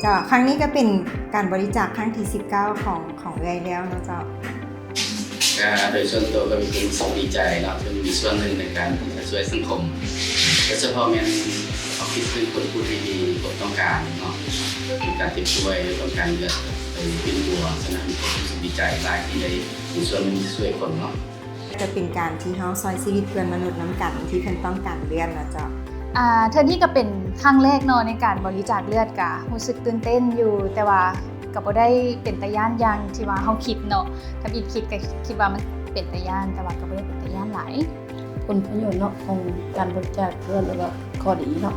จ้าครั้งนี้ก็เป็นการบริจาคครั้งที่19ของเอื้อยแล้วเนาะเจ้าโดยส่วนตัวก็มีความสุขดีใจเนาะที่มีส่วนหนึ่งในการที่จะช่วยสังคมโดยเฉพาะแม่เอาคิดถึงคนผู้ที่มีความต้องการเนาะมีการติดช่วยต้องการเลือดไปเป็นบัวฉะนั้นมีความรู้สึกดีใจหลายที่ได้มีส่วนหนึ่งที่ช่วยคนเนาะจะเป็นการที่เฮาซอยชีวิตเพื่อนมนุษย์น้ำกันที่เพิ่นต้องการเลือดนะเจ้าเธอนี่ก็เป็นครั้งแรกเนาะในการบริจาคเลือดกะรู้สึกตื่นเต้นอยู่แต่ว่าก็บ่ได้เป็นตาย่านอย่างที่ว่าเฮาคิดเนาะถ้าอีกคิดก็คิดว่ามันเป็นตาย่านแต่ว่าก็บ่ได้เป็นตาย่านหลายผลประโยชน์เนาะของการบริจาคเลือดแล้วก็ข้อดีเนาะ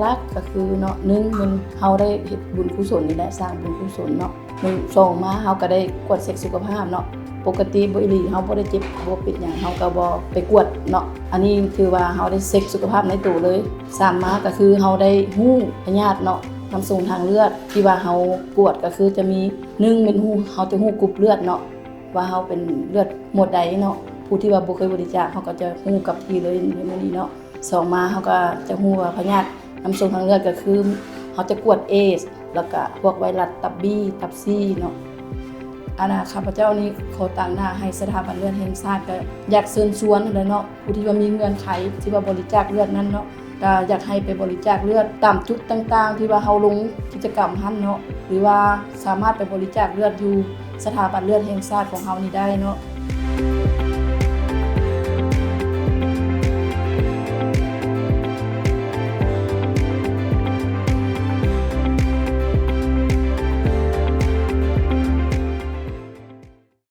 หลักๆก็คือเนาะ1มันเฮาได้เฮ็ดบุญกุศลนี่แหละสร้างบุญกุศลเนาะ2มาเฮาก็ได้กวดเช็คสุขภาพเนาะปกติบ่อีหลีเฮาบ่ได้เจ็บบ่เป็นหยังเฮาก็บ่ไปกวดเนาะอันนี้ถือว่าเฮาได้เช็คสุขภาพในตัวเลย3มาก็คือเฮาได้ฮู้พยาธิเนาะน้ำส่งทางเลือดที่ว่าเฮากวดก็คือจะมี1เป็นฮู้เฮาจะฮู้กรุ๊ปเลือดเนาะว่าเฮาเป็นเลือดหมวดใดเนาะผู้ที่ว่าบ่เคยบริจาคเฮาก็จะฮู้กับที่เลยในมื้อนี้เนาะ2มาเฮาก็จะฮู้ว่าพยาธิน้ำส่งทางเลือดก็คือเฮาจะกวดเอสแล้วก็พวกไวรัสตับบีตับซีเนาะข้าพเจ้านี่ขอต่างหน้าให้สถาบันเลือดแห่งชาติก็อยากเชิญชวนเลยเนาะผู้ที่ว่ามีเงื่อนไขที่ว่าบริจาคเลือดนั้นเนาะก็อยากให้ไปบริจาคเลือดตามจุดต่างๆที่ว่าเฮาลงกิจกรรมหั่นเนาะหรือว่าสามารถไปบริจาคเลือดอยู่สถาบันเลือดแห่งชาติของเฮานี่ได้เนาะ